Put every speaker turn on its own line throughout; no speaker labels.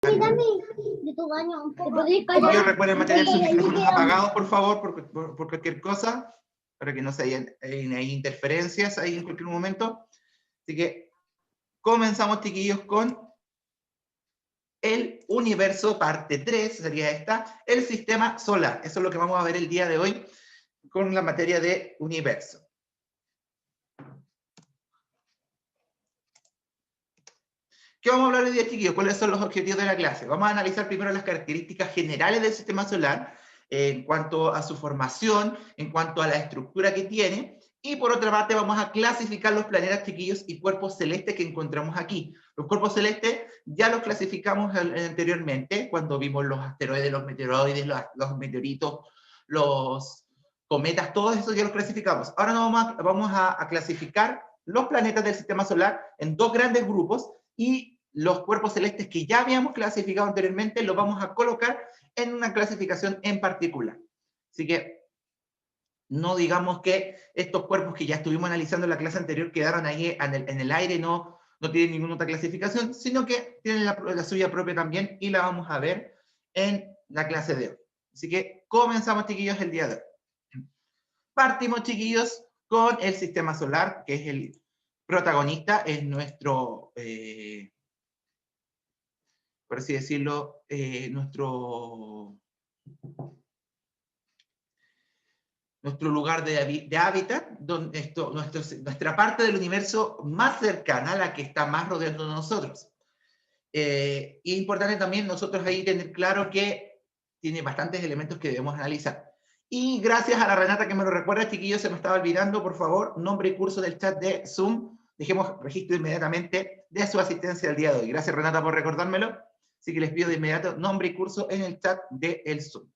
de tu baño.
Chiquillos, recuerden mantener sus micrófonos apagados, por favor, por cualquier cosa, para que no se hayan hay interferencias ahí en cualquier momento. Así que comenzamos, chiquillos, con el universo, parte 3, sería esta, el sistema solar. Eso es lo que vamos a ver el día de hoy con la materia de universo. ¿Qué vamos a hablar hoy día, chiquillos? ¿Cuáles son los objetivos de la clase? Vamos a analizar primero las características generales del sistema solar, en cuanto a su formación, en cuanto a la estructura que tiene, y por otra parte vamos a clasificar los planetas, chiquillos, y cuerpos celestes que encontramos aquí. Los cuerpos celestes ya los clasificamos anteriormente, cuando vimos los asteroides, los meteoroides, los meteoritos, los cometas, todo eso ya los clasificamos. Ahora vamos a clasificar los planetas del sistema solar en dos grandes grupos, y los cuerpos celestes que ya habíamos clasificado anteriormente los vamos a colocar en una clasificación en particular. Así que no digamos que estos cuerpos que ya estuvimos analizando en la clase anterior quedaron ahí en el aire, no tienen ninguna otra clasificación, sino que tienen la suya propia también, y la vamos a ver en la clase de hoy. Así que comenzamos, chiquillos, el día de hoy. Partimos, chiquillos, con el sistema solar, que es el protagonista, es nuestro, por así decirlo, nuestro lugar de hábitat, donde nuestra parte del universo más cercana, la que está más rodeando de nosotros. Y es importante también nosotros ahí tener claro que tiene bastantes elementos que debemos analizar. Y gracias a la Renata que me lo recuerda, chiquillos, se me estaba olvidando, por favor, nombre y curso del chat de Zoom. Dejemos registro inmediatamente de su asistencia al día de hoy. Gracias, Renata, por recordármelo. Así que les pido de inmediato nombre y curso en el chat del Zoom.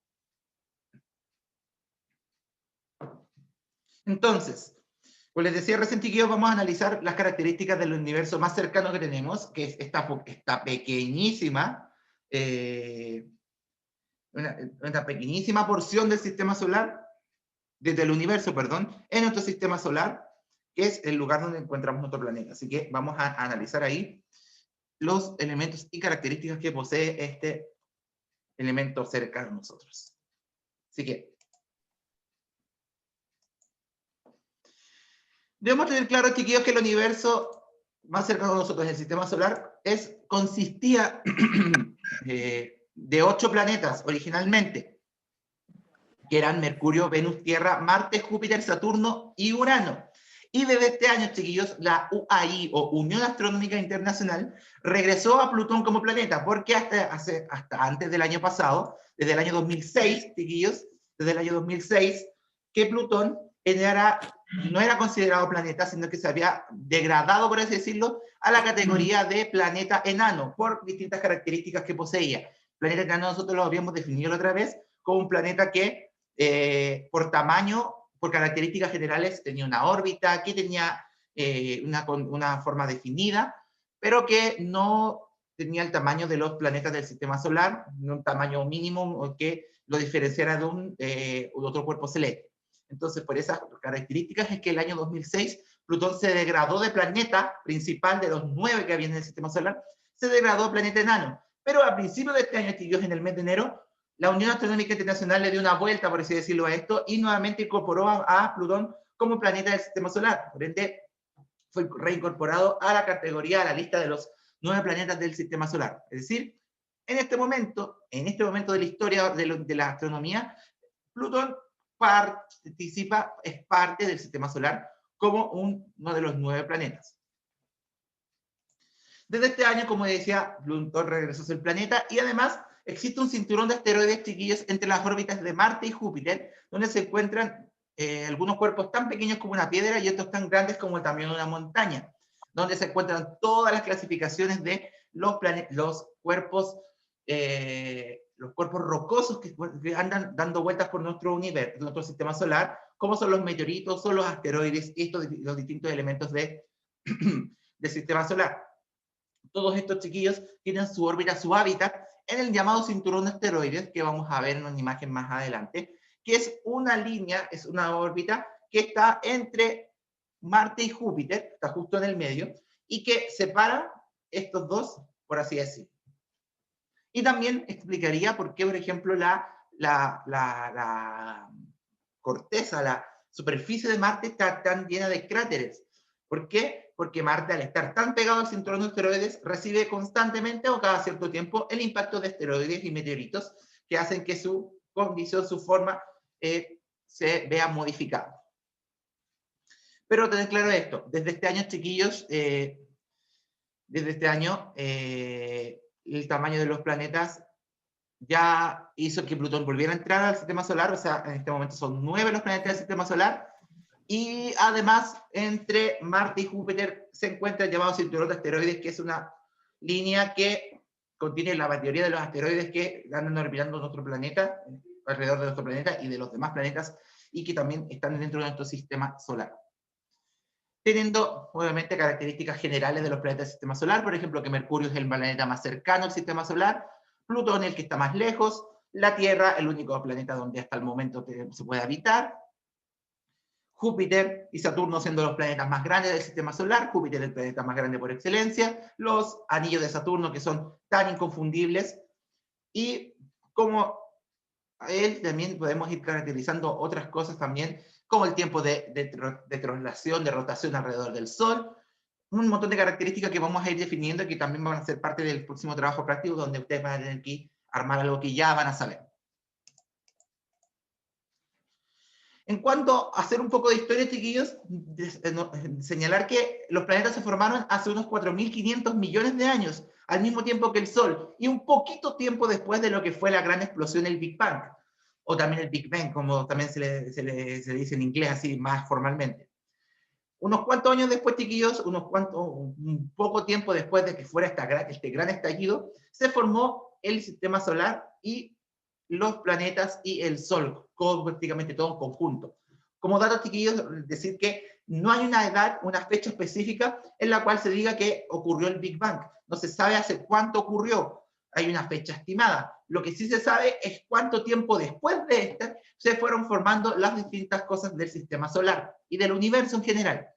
Entonces, pues les decía recién, chiquillos, vamos a analizar las características del universo más cercano que tenemos, que es esta pequeñísima, una pequeñísima porción del sistema solar, desde el universo, perdón, en nuestro sistema solar, que es el lugar donde encontramos nuestro planeta. Así que vamos a analizar ahí los elementos y características que posee este elemento cercano a nosotros. Así que debemos tener claro, chiquillos, que el universo más cercano a nosotros, el sistema solar, consistía de 8 planetas originalmente, que eran Mercurio, Venus, Tierra, Marte, Júpiter, Saturno y Urano. Y desde este año, chiquillos, la UAI, o Unión Astronómica Internacional, regresó a Plutón como planeta, porque hasta antes del año pasado, desde el año 2006, chiquillos, desde el año 2006, que Plutón no era considerado planeta, sino que se había degradado, por así decirlo, a la categoría de planeta enano, por distintas características que poseía. Planeta enano nosotros lo habíamos definido la otra vez como un planeta que por tamaño, por características generales, tenía una órbita, que tenía una forma definida, pero que no tenía el tamaño de los planetas del sistema solar, un tamaño mínimo que lo diferenciara de otro cuerpo celeste. Entonces, por esas características es que el año 2006 Plutón se degradó de planeta principal, de los 9 que había en el sistema solar, se degradó a planeta enano. Pero a principios de este año, en el mes de enero, la Unión Astronómica Internacional le dio una vuelta, por así decirlo, a esto, y nuevamente incorporó a Plutón como planeta del sistema solar. Por ende, fue reincorporado a la categoría, a la lista de los 9 planetas del sistema solar. Es decir, en este momento de la historia de la astronomía, Plutón es parte del sistema solar como uno de los 9 planetas. Desde este año, como decía, Plutón regresó a ser planeta, y además existe un cinturón de asteroides, chiquillos, entre las órbitas de Marte y Júpiter, donde se encuentran algunos cuerpos tan pequeños como una piedra y otros tan grandes como el tamaño de una montaña, donde se encuentran todas las clasificaciones de los cuerpos rocosos que andan dando vueltas por nuestro universo, nuestro sistema solar, como son los meteoritos, son los asteroides y los distintos elementos del sistema solar. Todos estos, chiquillos, tienen su órbita, su hábitat, en el llamado cinturón de asteroides, que vamos a ver en una imagen más adelante, que es una línea, es una órbita que está entre Marte y Júpiter, está justo en el medio, y que separa estos dos, por así decirlo. Y también explicaría por qué, por ejemplo, la corteza, la superficie de Marte está tan llena de cráteres. ¿Por qué? Porque Marte, al estar tan pegado al cinturón de asteroides, recibe constantemente o cada cierto tiempo el impacto de asteroides y meteoritos que hacen que su condición, su forma, se vea modificada. Pero tener claro esto, desde este año, chiquillos, desde este año, el tamaño de los planetas ya hizo que Plutón volviera a entrar al sistema solar, o sea, en este momento son 9 los planetas del sistema solar, y además entre Marte y Júpiter se encuentra el llamado cinturón de asteroides, que es una línea que contiene la mayoría de los asteroides que andan orbitando nuestro planeta, alrededor de nuestro planeta y de los demás planetas, y que también están dentro de nuestro sistema solar. Teniendo, obviamente, características generales de los planetas del sistema solar, por ejemplo, que Mercurio es el planeta más cercano al sistema solar, Plutón el que está más lejos, la Tierra el único planeta donde hasta el momento se puede habitar, Júpiter y Saturno siendo los planetas más grandes del sistema solar, Júpiter el planeta más grande por excelencia, los anillos de Saturno que son tan inconfundibles, y como a él también podemos ir caracterizando otras cosas también, como el tiempo de traslación, de rotación alrededor del Sol, un montón de características que vamos a ir definiendo y que también van a ser parte del próximo trabajo práctico, donde ustedes van a tener que armar algo que ya van a saber. En cuanto a hacer un poco de historia, chiquillos, señalar que los planetas se formaron hace unos 4.500 millones de años, al mismo tiempo que el Sol, y un poquito tiempo después de lo que fue la gran explosión, el Big Bang, o también el Big Bang, como también se le dice en inglés así más formalmente. Unos cuantos años después, chiquillos, un poco tiempo después de que fuera este gran estallido, se formó el sistema solar y los planetas y el Sol, prácticamente todo en conjunto. Como datos, chiquillos, decir que no hay una edad, una fecha específica en la cual se diga que ocurrió el Big Bang. No se sabe hace cuánto ocurrió, hay una fecha estimada. Lo que sí se sabe es cuánto tiempo después de esta se fueron formando las distintas cosas del sistema solar y del universo en general.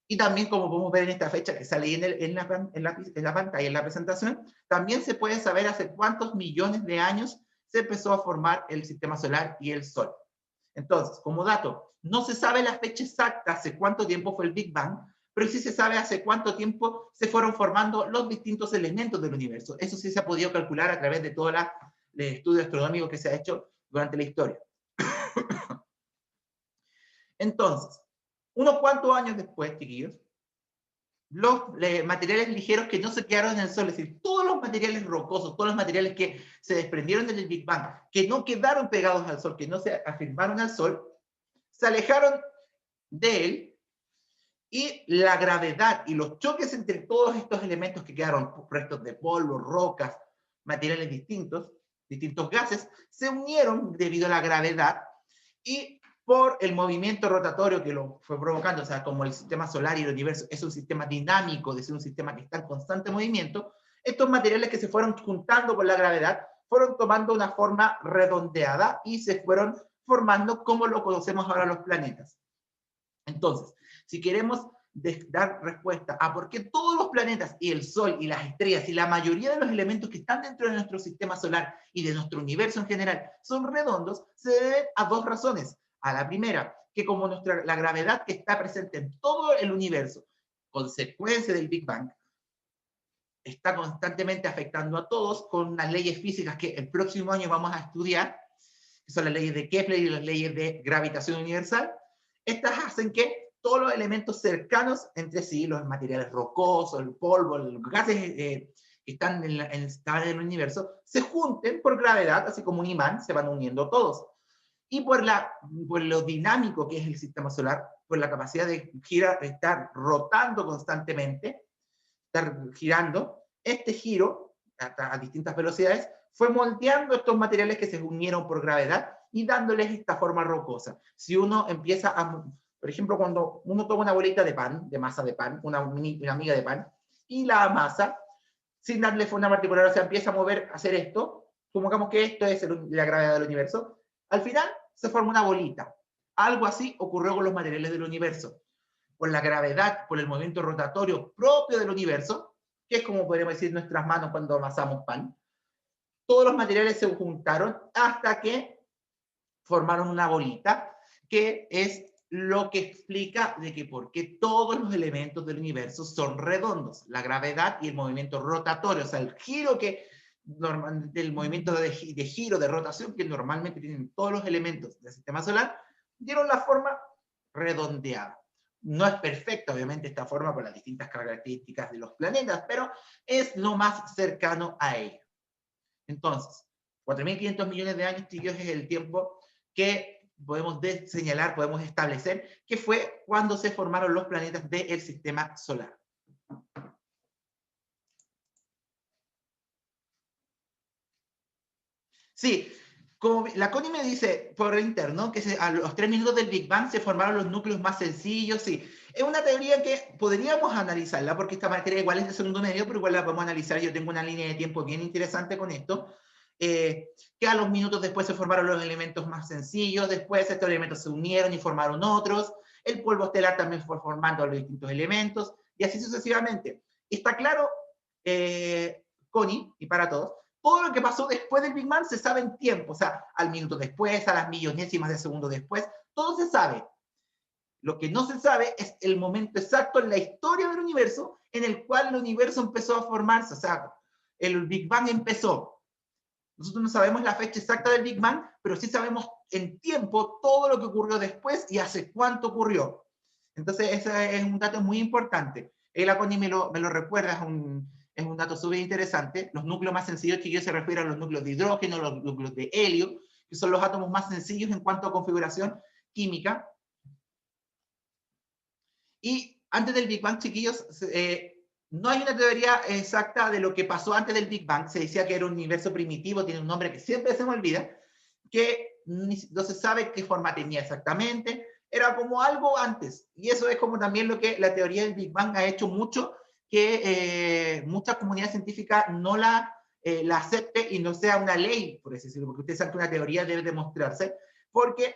Y también, como podemos ver en esta fecha que sale ahí en la pantalla, en la presentación, también se puede saber hace cuántos millones de años se empezó a formar el sistema solar y el Sol. Entonces, como dato, no se sabe la fecha exacta hace cuánto tiempo fue el Big Bang, pero sí se sabe hace cuánto tiempo se fueron formando los distintos elementos del universo. Eso sí se ha podido calcular a través de todo el estudio astronómico que se ha hecho durante la historia. Entonces, unos cuantos años después, chiquillos, los materiales ligeros que no se quedaron en el Sol, es decir, todos los materiales rocosos, todos los materiales que se desprendieron del Big Bang, que no quedaron pegados al Sol, que no se afirmaron al Sol, se alejaron de él, y la gravedad y los choques entre todos estos elementos que quedaron, restos de polvo, rocas, materiales distintos gases, se unieron debido a la gravedad y por el movimiento rotatorio que lo fue provocando, o sea, como el sistema solar y el universo es un sistema dinámico, es decir, un sistema que está en constante movimiento, estos materiales que se fueron juntando por la gravedad fueron tomando una forma redondeada y se fueron formando como lo conocemos ahora los planetas. Entonces, si queremos dar respuesta a por qué todos los planetas y el Sol y las estrellas y la mayoría de los elementos que están dentro de nuestro sistema solar y de nuestro universo en general son redondos, se debe a dos razones. A la primera, que como la gravedad que está presente en todo el universo, consecuencia del Big Bang, está constantemente afectando a todos con unas leyes físicas que el próximo año vamos a estudiar, que son las leyes de Kepler y las leyes de gravitación universal. Estas hacen que todos los elementos cercanos entre sí, los materiales rocosos, el polvo, los gases que están en el universo, se junten por gravedad, así como un imán, se van uniendo todos. Y por lo dinámico que es el sistema solar, por la capacidad de estar rotando constantemente, estar girando, este giro a distintas velocidades fue moldeando estos materiales que se unieron por gravedad y dándoles esta forma rocosa. Si uno empieza a, por ejemplo, cuando uno toma una bolita de pan, de masa de pan, una miga de pan, y la amasa, sin darle forma particular, o sea, empieza a mover, a hacer esto, supongamos que esto es la gravedad del universo, al final se forma una bolita. Algo así ocurrió con los materiales del universo. Por la gravedad, por el movimiento rotatorio propio del universo, que es como podríamos decir nuestras manos cuando amasamos pan, todos los materiales se juntaron hasta que formaron una bolita, que es lo que explica de que por qué todos los elementos del universo son redondos. La gravedad y el movimiento rotatorio, o sea, el giro que normalmente, el movimiento de giro, de rotación que normalmente tienen todos los elementos del sistema solar, dieron la forma redondeada. No es perfecta, obviamente, esta forma por las distintas características de los planetas, pero es lo más cercano a ello. Entonces, 4.500 millones de años, chicos, es el tiempo que podemos señalar, podemos establecer, que fue cuando se formaron los planetas del sistema solar. Sí, como la Connie me dice por interno, que a los 3 minutos del Big Bang se formaron los núcleos más sencillos, sí. Es una teoría que podríamos analizarla, porque esta materia igual es de segundo medio, pero igual la podemos analizar. Yo tengo una línea de tiempo bien interesante con esto, que a los minutos después se formaron los elementos más sencillos, después estos elementos se unieron y formaron otros, el polvo estelar también fue formando los distintos elementos, y así sucesivamente. Está claro, Connie, y para todos, todo lo que pasó después del Big Bang se sabe en tiempo, o sea, al minuto después, a las millonésimas de segundo después, todo se sabe. Lo que no se sabe es el momento exacto en la historia del universo en el cual el universo empezó a formarse, o sea, el Big Bang empezó. Nosotros no sabemos la fecha exacta del Big Bang, pero sí sabemos en tiempo todo lo que ocurrió después y hace cuánto ocurrió. Entonces, ese es un dato muy importante. La Connie me lo recuerda, es un dato súper interesante. Los núcleos más sencillos, que yo se refiero a los núcleos de hidrógeno, los núcleos de helio, que son los átomos más sencillos en cuanto a configuración química. Y antes del Big Bang, chiquillos, no hay una teoría exacta de lo que pasó antes del Big Bang. Se decía que era un universo primitivo, tiene un nombre que siempre se me olvida, que no se sabe qué forma tenía exactamente, era como algo antes. Y eso es como también lo que la teoría del Big Bang ha hecho mucho, que mucha comunidad científica no la acepte y no sea una ley, por así decirlo, porque ustedes saben que una teoría debe demostrarse, porque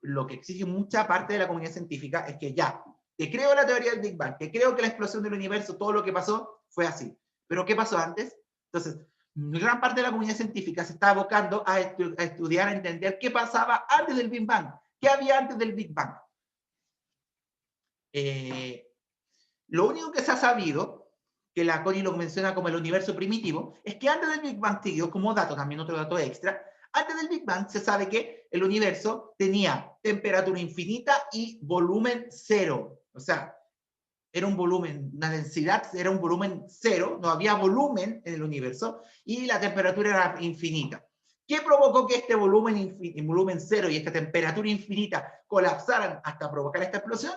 lo que exige mucha parte de la comunidad científica es que ya, que creo la teoría del Big Bang, que creo que la explosión del universo, todo lo que pasó, fue así. Pero ¿qué pasó antes? Entonces, gran parte de la comunidad científica se está abocando a estudiar, a entender qué pasaba antes del Big Bang, qué había antes del Big Bang. Lo único que se ha sabido, que la Connie lo menciona como el universo primitivo, es que antes del Big Bang, tío, como dato, también otro dato extra, antes del Big Bang se sabe que el universo tenía temperatura infinita y volumen cero. O sea, era un volumen, una densidad, era un volumen cero, no había volumen en el universo y la temperatura era infinita. ¿Qué provocó que este volumen cero y esta temperatura infinita colapsaran hasta provocar esta explosión?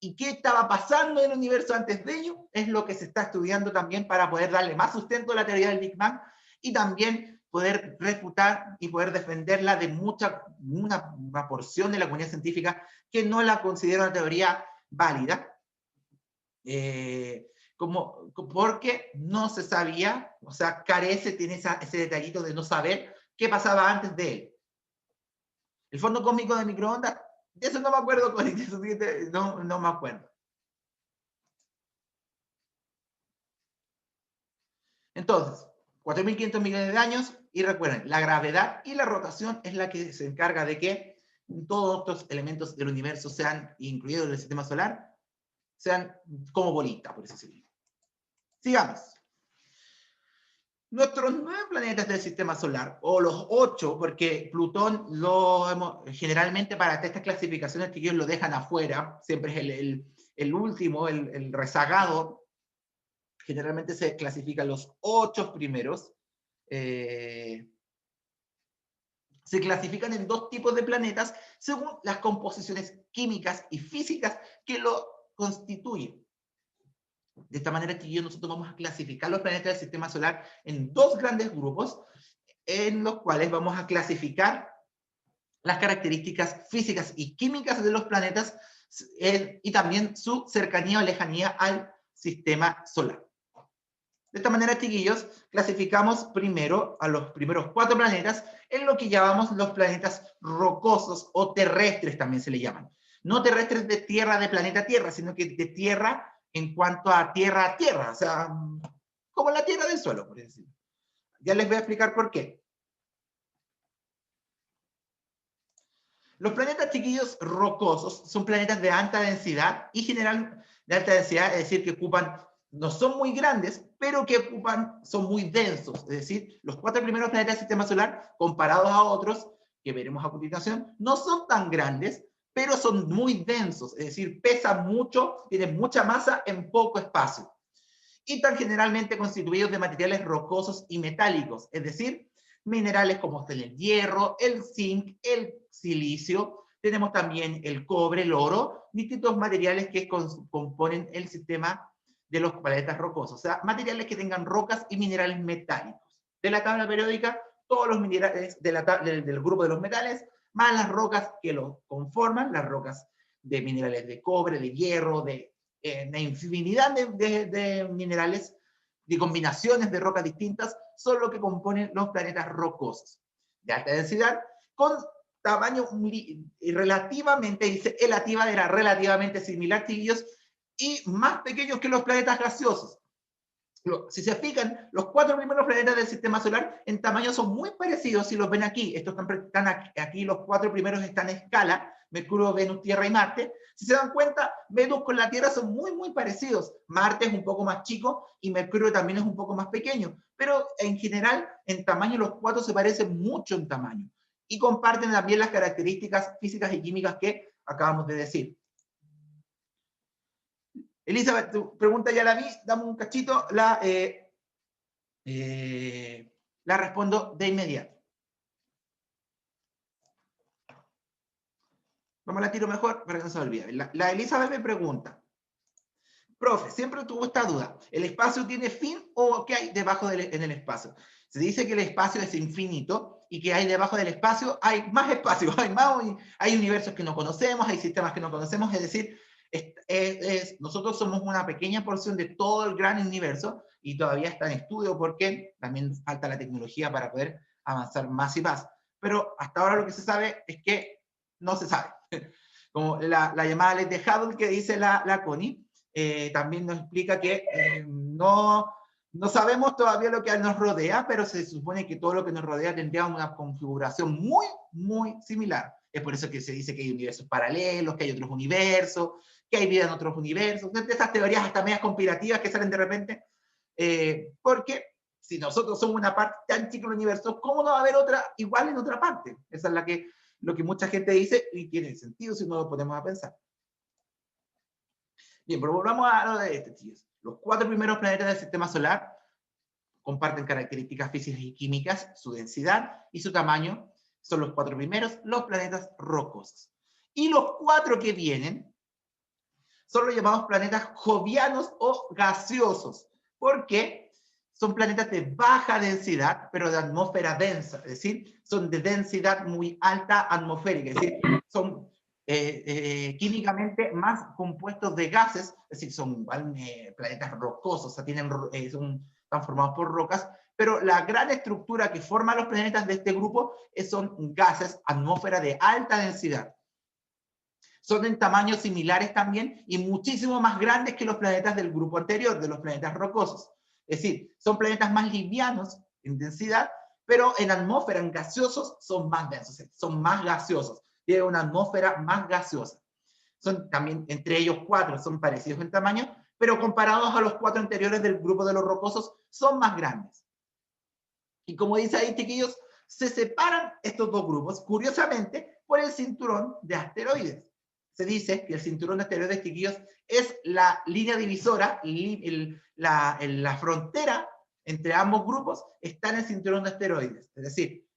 ¿Y qué estaba pasando en el universo antes de ello? Es lo que se está estudiando también para poder darle más sustento a la teoría del Big Bang y también poder refutar y poder defenderla de una porción de la comunidad científica que no la considera una teoría válida, porque no se sabía, o sea, carece, tiene ese detallito de no saber qué pasaba antes de él. El fondo cósmico de microondas, de eso no me acuerdo, no me acuerdo. Entonces, 4.500 millones de años, y recuerden, la gravedad y la rotación es la que se encarga de que todos estos elementos del universo sean, incluidos en el sistema solar, sean como bolitas, por así decirlo. Sigamos. Nuestros 9 planetas del sistema solar, o los 8, porque Plutón generalmente para estas clasificaciones que ellos lo dejan afuera, siempre es el último, el rezagado, generalmente se clasifican los 8 primeros. Se clasifican en 2 tipos de planetas según las composiciones químicas y físicas que lo constituyen. De esta manera, nosotros vamos a clasificar los planetas del sistema solar en 2 grandes grupos, en los cuales vamos a clasificar las características físicas y químicas de los planetas y también su cercanía o lejanía al sistema solar. De esta manera, chiquillos, clasificamos primero a los primeros 4 planetas en lo que llamamos los planetas rocosos o terrestres, también se le llaman. No terrestres de tierra, de planeta Tierra, sino que de tierra en cuanto a tierra, o sea, como la tierra del suelo, por decirlo. Ya les voy a explicar por qué. Los planetas, chiquillos, rocosos son planetas de alta densidad y general de alta densidad, es decir, que ocupan, no son muy grandes, pero que ocupan, son muy densos. Es decir, los 4 primeros planetas del sistema solar, comparados a otros, que veremos a continuación, no son tan grandes, pero son muy densos. Es decir, pesan mucho, tienen mucha masa en poco espacio. Y están generalmente constituidos de materiales rocosos y metálicos, es decir, minerales como el hierro, el zinc, el silicio, tenemos también el cobre, el oro, distintos materiales que componen el sistema de los planetas rocosos, o sea, materiales que tengan rocas y minerales metálicos. De la tabla periódica, todos los minerales del grupo de los metales, más las rocas que los conforman, las rocas de minerales de cobre, de hierro, de una infinidad de minerales, de combinaciones de rocas distintas, son lo que componen los planetas rocosos de alta densidad, con tamaño relativamente, dice, era relativamente similar, chiquillos, y más pequeños que los planetas gaseosos. Si se fijan, los 4 primeros planetas del sistema solar en tamaño son muy parecidos, si los ven aquí, estos están aquí, los 4 primeros están en escala, Mercurio, Venus, Tierra y Marte. Si se dan cuenta, Venus con la Tierra son muy, muy parecidos. Marte es un poco más chico y Mercurio también es un poco más pequeño. Pero en general, en tamaño, los 4 se parecen mucho en tamaño. Y comparten también las características físicas y químicas que acabamos de decir. Elizabeth, tu pregunta ya la vi, dame un cachito, la respondo de inmediato. Vamos a la tiro mejor para que no se me olvide. La Elizabeth me pregunta, profe, siempre tuvo esta duda, ¿el espacio tiene fin o qué hay debajo en el espacio? Se dice que el espacio es infinito y que hay debajo del espacio, hay más espacio, hay universos que no conocemos, hay sistemas que no conocemos, es decir, nosotros somos una pequeña porción de todo el gran universo y todavía está en estudio porque también falta la tecnología para poder avanzar más y más. Pero hasta ahora lo que se sabe es que no se sabe. Como la llamada ley de Hubble que dice la Connie, también nos explica que no sabemos todavía lo que nos rodea, pero se supone que todo lo que nos rodea tendría una configuración muy, muy similar. Es por eso que se dice que hay universos paralelos, que hay otros universos, que hay vida en otros universos, de esas teorías hasta medias conspirativas que salen de repente, porque si nosotros somos una parte tan chica del universo, ¿cómo no va a haber otra igual en otra parte? Esa es lo que mucha gente dice y tiene sentido si no lo ponemos a pensar. Bien, pero volvamos a lo de este, chicos. Los 4 primeros planetas del sistema solar comparten características físicas y químicas, su densidad y su tamaño. Son los 4 primeros, los planetas rocosos. Y los 4 que vienen son los llamados planetas jovianos o gaseosos. ¿Por qué? Son planetas de baja densidad, pero de atmósfera densa. Es decir, son de densidad muy alta atmosférica. Es decir, son químicamente más compuestos de gases, es decir, son planetas rocosos, o sea, están formados por rocas, pero la gran estructura que forma los planetas de este grupo son gases, atmósfera de alta densidad. Son en tamaños similares también y muchísimo más grandes que los planetas del grupo anterior, de los planetas rocosos. Es decir, son planetas más livianos en densidad, pero en atmósfera, en gaseosos, son más densos, son más gaseosos. Tiene una atmósfera más gaseosa. Son también, entre ellos 4, son parecidos en tamaño, pero comparados a los 4 anteriores del grupo de los rocosos, son más grandes. Y como dice ahí, chiquillos, se separan estos dos grupos, curiosamente, por el cinturón de asteroides. Se dice que el cinturón de asteroides, chiquillos, es la línea divisora, la frontera entre ambos grupos está en el cinturón de asteroides. Es decir,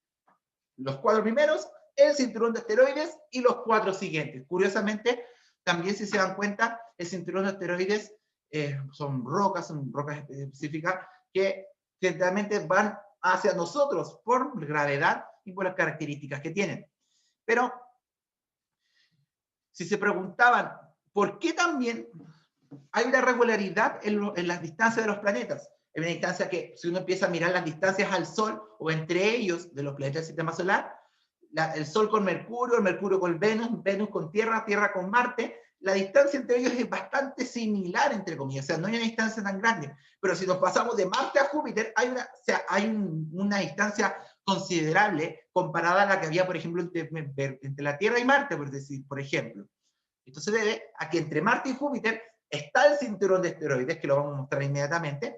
los 4 primeros, el cinturón de asteroides y los 4 siguientes. Curiosamente, también si se dan cuenta, el cinturón de asteroides son rocas específicas que generalmente van hacia nosotros por gravedad y por las características que tienen. Pero, si se preguntaban, ¿por qué también hay una regularidad en las distancias de los planetas? Es una distancia que, si uno empieza a mirar las distancias al Sol, o entre ellos, de los planetas del sistema solar, el Sol con Mercurio, el Mercurio con Venus, Venus con Tierra, Tierra con Marte, la distancia entre ellos es bastante similar, entre comillas, o sea, no hay una distancia tan grande, pero si nos pasamos de Marte a Júpiter, hay una distancia considerable comparada a la que había, por ejemplo, entre la Tierra y Marte, por ejemplo. Esto se debe a que entre Marte y Júpiter está el cinturón de asteroides, que lo vamos a mostrar inmediatamente,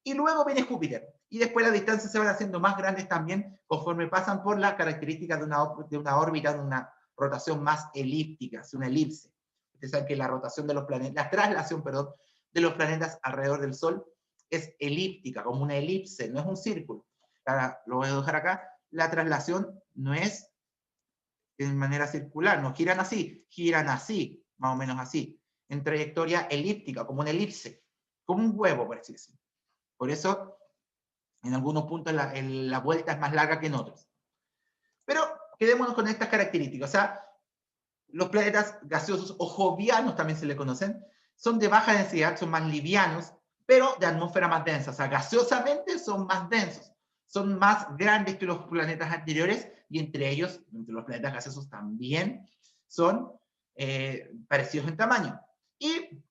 y luego viene Júpiter. Y después las distancias se van haciendo más grandes también conforme pasan por las características de una órbita, de una rotación más elíptica, es una elipse. Ustedes saben que la rotación de los planetas, la traslación, perdón, de los planetas alrededor del Sol es elíptica, como una elipse, no es un círculo. Ahora, lo voy a dejar acá. La traslación no es de manera circular, no giran así, más o menos así, en trayectoria elíptica, como una elipse, como un huevo, por así decirlo. Por eso, en algunos puntos la vuelta es más larga que en otros. Pero quedémonos con estas características. O sea, los planetas gaseosos o jovianos también se le conocen, son de baja densidad, son más livianos, pero de atmósfera más densa. O sea, gaseosamente son más densos, son más grandes que los planetas anteriores, y entre ellos, entre los planetas gaseosos también, son parecidos en tamaño. Y,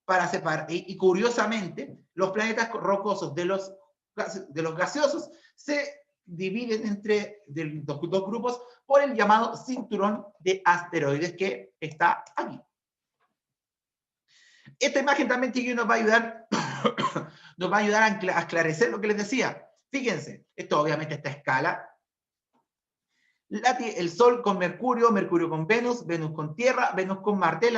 curiosamente, los planetas rocosos de los gaseosos se dividen entre dos grupos por el llamado cinturón de asteroides que está aquí. Esta imagen también, chiquillos, nos va a ayudar, nos va a ayudar a esclarecer lo que les decía. Fíjense, esto obviamente está a escala. El Sol con Mercurio, Mercurio con Venus, Venus con Tierra, Venus con Marte,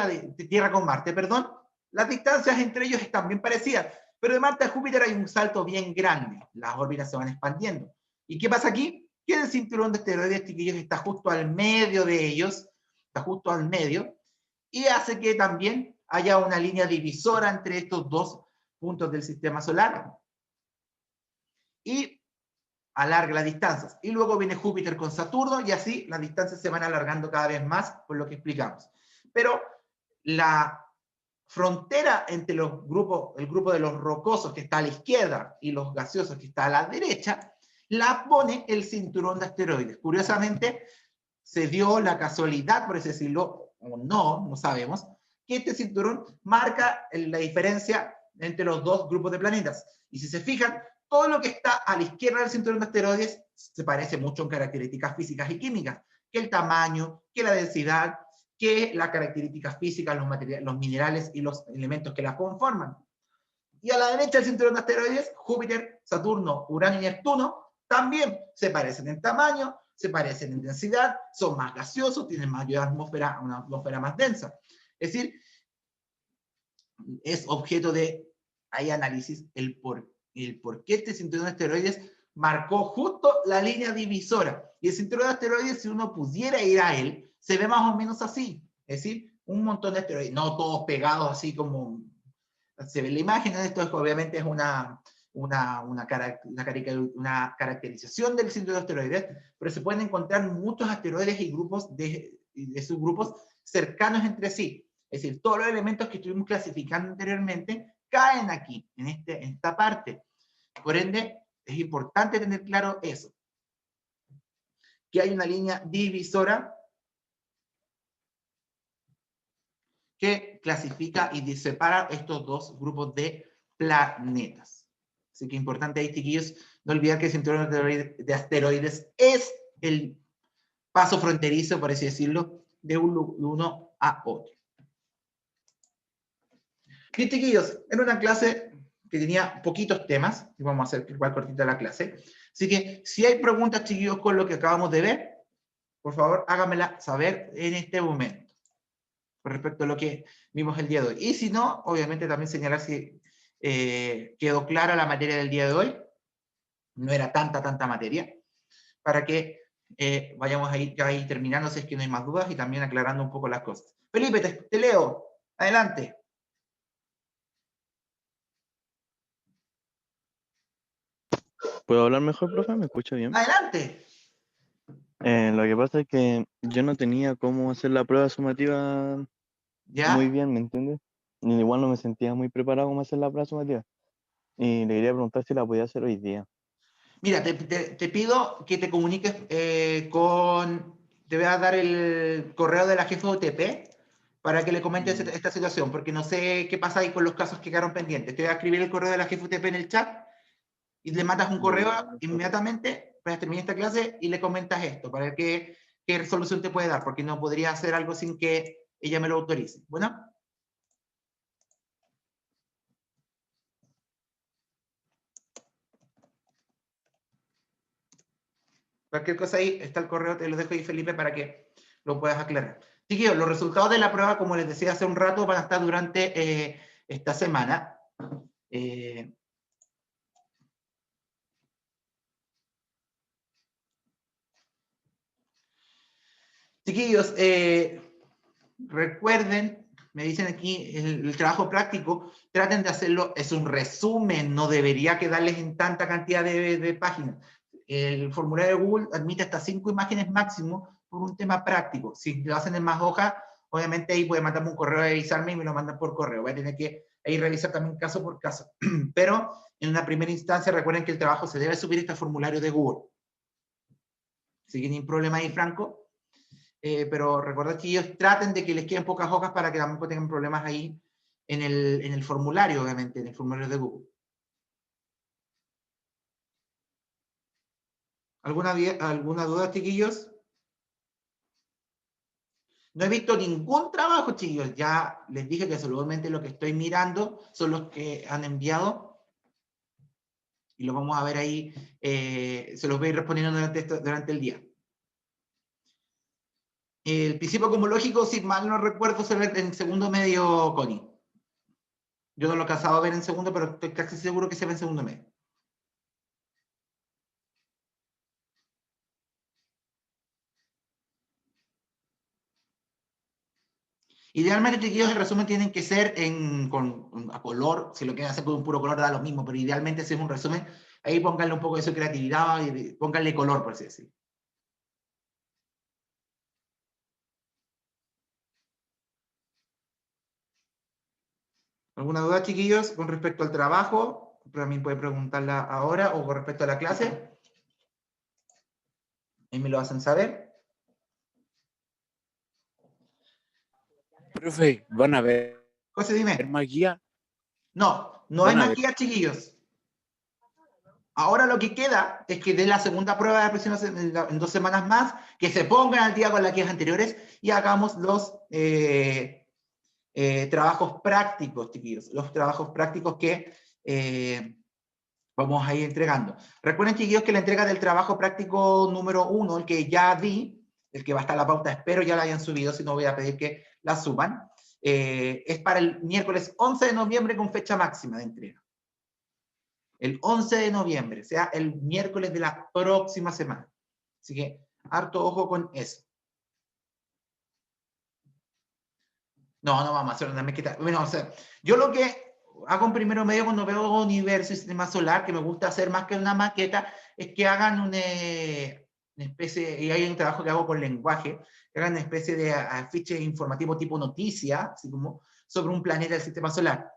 Tierra con Marte, perdón. Las distancias entre ellos están bien parecidas, pero de Marte a Júpiter hay un salto bien grande. Las órbitas se van expandiendo. ¿Y qué pasa aquí? Que el cinturón de asteroides, chiquillos, está justo al medio de ellos, está justo al medio, y hace que también haya una línea divisora entre estos dos puntos del sistema solar, y alarga las distancias. Y luego viene Júpiter con Saturno, y así las distancias se van alargando cada vez más, por lo que explicamos. Pero la frontera entre el grupo de los rocosos que está a la izquierda y los gaseosos que está a la derecha, la pone el cinturón de asteroides. Curiosamente, se dio la casualidad, por así decirlo, o no sabemos, que este cinturón marca la diferencia entre los dos grupos de planetas. Y si se fijan, todo lo que está a la izquierda del cinturón de asteroides se parece mucho en características físicas y químicas, que el tamaño, que la densidad, que las características físicas, los minerales y los elementos que la conforman. Y a la derecha del cinturón de asteroides, Júpiter, Saturno, Urano y Neptuno también se parecen en tamaño, se parecen en densidad, son más gaseosos, tienen mayor atmósfera, una atmósfera más densa. Es decir, es objeto de análisis el por qué este cinturón de asteroides marcó justo la línea divisora. Y el cinturón de asteroides, si uno pudiera ir a él, se ve más o menos así. Es decir, un montón de asteroides, no todos pegados así como se ve la imagen. Esto obviamente es una caracterización del cinturón de asteroides, pero se pueden encontrar muchos asteroides y grupos de subgrupos cercanos entre sí. Es decir, todos los elementos que estuvimos clasificando anteriormente caen aquí, en esta parte. Por ende, es importante tener claro eso, que hay una línea divisora que clasifica y separa estos dos grupos de planetas. Así que importante ahí, chiquillos, no olvidar que el cinturón de asteroides es el paso fronterizo, por así decirlo, de uno a otro. Bien, chiquillos, en una clase que tenía poquitos temas, y vamos a hacer igual cortita la clase, así que si hay preguntas, chiquillos, con lo que acabamos de ver, por favor, háganmela saber en este momento, con respecto a lo que vimos el día de hoy. Y si no, obviamente también señalar si quedó clara la materia del día de hoy, no era tanta materia, para que vayamos ahí terminando si es que no hay más dudas y también aclarando un poco las cosas. Felipe, te leo, adelante.
¿Puedo hablar mejor, profe? ¿Me escucha bien?
Adelante.
Lo que pasa es que yo no tenía cómo hacer la prueba sumativa
¿Ya?
muy bien, ¿me entiendes? Ni igual no me sentía muy preparado cómo hacer la prueba sumativa. Y le quería preguntar si la podía hacer hoy día.
Mira, te pido que te comuniques te voy a dar el correo de la jefa de UTP para que le comentes esta situación, porque no sé qué pasa ahí con los casos que quedaron pendientes. Te voy a escribir el correo de la jefa UTP en el chat y le mandas un correo inmediatamente para terminar esta clase y le comentas esto, para ver qué resolución te puede dar, porque no podría hacer algo sin que ella me lo autorice. Bueno. Cualquier cosa ahí, está el correo, te lo dejo ahí, Felipe, para que lo puedas aclarar. Chiquillos, los resultados de la prueba, como les decía hace un rato, van a estar durante esta semana. Chiquillos, recuerden, me dicen aquí, el trabajo práctico, traten de hacerlo, es un resumen, no debería quedarles en tanta cantidad de páginas. El formulario de Google admite hasta 5 imágenes máximo por un tema práctico. Si lo hacen en más hojas, obviamente ahí pueden mandarme un correo a avisarme y me lo mandan por correo. Voy a tener que ahí revisar también caso por caso. Pero en una primera instancia, recuerden que el trabajo se debe subir a este formulario de Google. ¿Sí que ningún problema ahí, Franco? Pero recordad que ellos traten de que les queden pocas hojas para que tampoco tengan problemas ahí en el formulario, obviamente, en el formulario de Google. ¿Alguna duda, chiquillos? No he visto ningún trabajo, chiquillos. Ya les dije que solamente lo que estoy mirando son los que han enviado. Y los vamos a ver ahí. Se los voy a ir respondiendo durante el día. El principio cosmológico, si mal no recuerdo, se ve en segundo medio, Connie. Yo no lo he alcanzado a ver en segundo, pero estoy casi seguro que se ve en segundo medio. Idealmente, chiquillos, el resumen tienen que ser a color. Si lo quieren hacer con un puro color, da lo mismo, pero idealmente si es un resumen, ahí pónganle un poco de su creatividad y pónganle color, por así decirlo. ¿Alguna duda, chiquillos, con respecto al trabajo? También puede preguntarla ahora o con respecto a la clase. Ahí me lo hacen saber.
Profe, ¿van a ver
José, dime.
más guía?
No, no hay más guía, chiquillos. Ahora lo que queda es que de la segunda prueba de presión en 2 semanas más, que se pongan al día con las guías anteriores y hagamos los trabajos prácticos, chiquillos. Los trabajos prácticos que vamos a ir entregando. Recuerden, chiquillos, que la entrega del trabajo práctico número 1, el que ya di, el que va a estar en la pauta, espero ya la hayan subido, si no voy a pedir que la suban, es para el miércoles 11 de noviembre con fecha máxima de entrega. El 11 de noviembre, o sea, el miércoles de la próxima semana. Así que, harto ojo con eso. No vamos a hacer una maqueta. Bueno, o sea, yo lo que hago en primero medio cuando veo universo y sistema solar, que me gusta hacer más que una maqueta, es que hagan una especie, y hay un trabajo que hago con lenguaje, que hagan una especie de afiche informativo tipo noticia, así como sobre un planeta del sistema solar.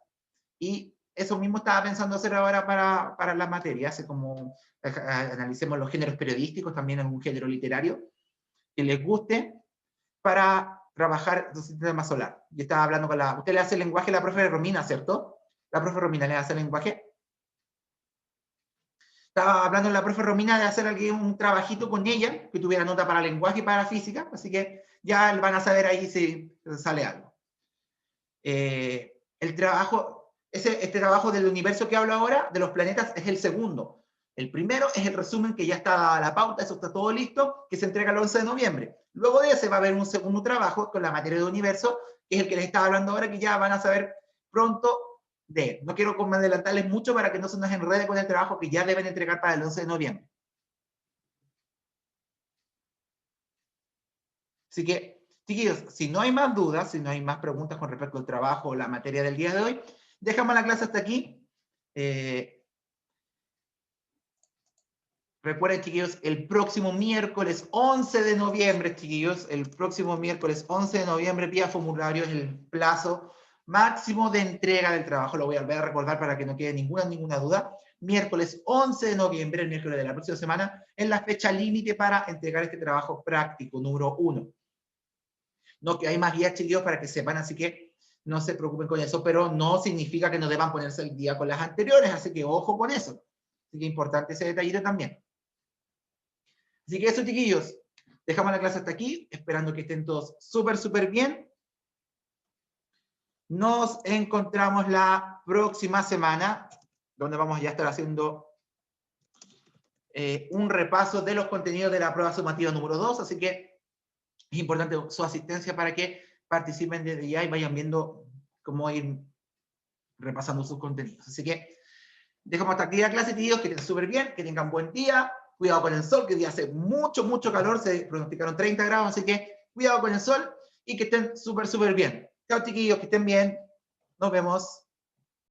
Y eso mismo estaba pensando hacer ahora para las materias, así como analicemos los géneros periodísticos, también algún género literario, que les guste, para trabajar el sistema solar. Yo estaba hablando con usted le hace el lenguaje a la profe Romina, ¿cierto? La profe Romina le hace el lenguaje. Estaba hablando con la profe Romina de hacer aquí un trabajito con ella, que tuviera nota para lenguaje y para física, así que ya van a saber ahí si sale algo. El trabajo, este trabajo del universo que hablo ahora, de los planetas, es el segundo. El primero es el resumen que ya está a la pauta, eso está todo listo, que se entrega el 11 de noviembre. Luego de ese va a haber un segundo trabajo con la materia del universo, que es el que les estaba hablando ahora, que ya van a saber pronto de él. No quiero adelantarles mucho para que no se nos enrede con el trabajo que ya deben entregar para el 11 de noviembre. Así que, chiquillos, si no hay más dudas, si no hay más preguntas con respecto al trabajo o la materia del día de hoy, dejamos la clase hasta aquí. Recuerden, chiquillos, el próximo miércoles 11 de noviembre, chiquillos, el próximo miércoles 11 de noviembre, vía formulario, es el plazo máximo de entrega del trabajo. Lo voy a volver a recordar para que no quede ninguna duda. Miércoles 11 de noviembre, el miércoles de la próxima semana, es la fecha límite para entregar este trabajo práctico número 1. No, que hay más guías, chiquillos, para que sepan, así que no se preocupen con eso, pero no significa que no deban ponerse al día con las anteriores, así que ojo con eso. Así que importante ese detallito también. Así que eso, chiquillos, dejamos la clase hasta aquí, esperando que estén todos súper, súper bien. Nos encontramos la próxima semana, donde vamos ya a estar haciendo un repaso de los contenidos de la prueba sumativa número 2, así que es importante su asistencia para que participen desde ya y vayan viendo cómo ir repasando sus contenidos. Así que dejamos hasta aquí la clase, tíos, que estén súper bien, que tengan buen día, cuidado con el sol, que hoy día hace mucho, mucho calor, se pronosticaron 30 grados, así que cuidado con el sol y que estén súper, súper bien. Chao, chiquillos, que estén bien. Nos vemos.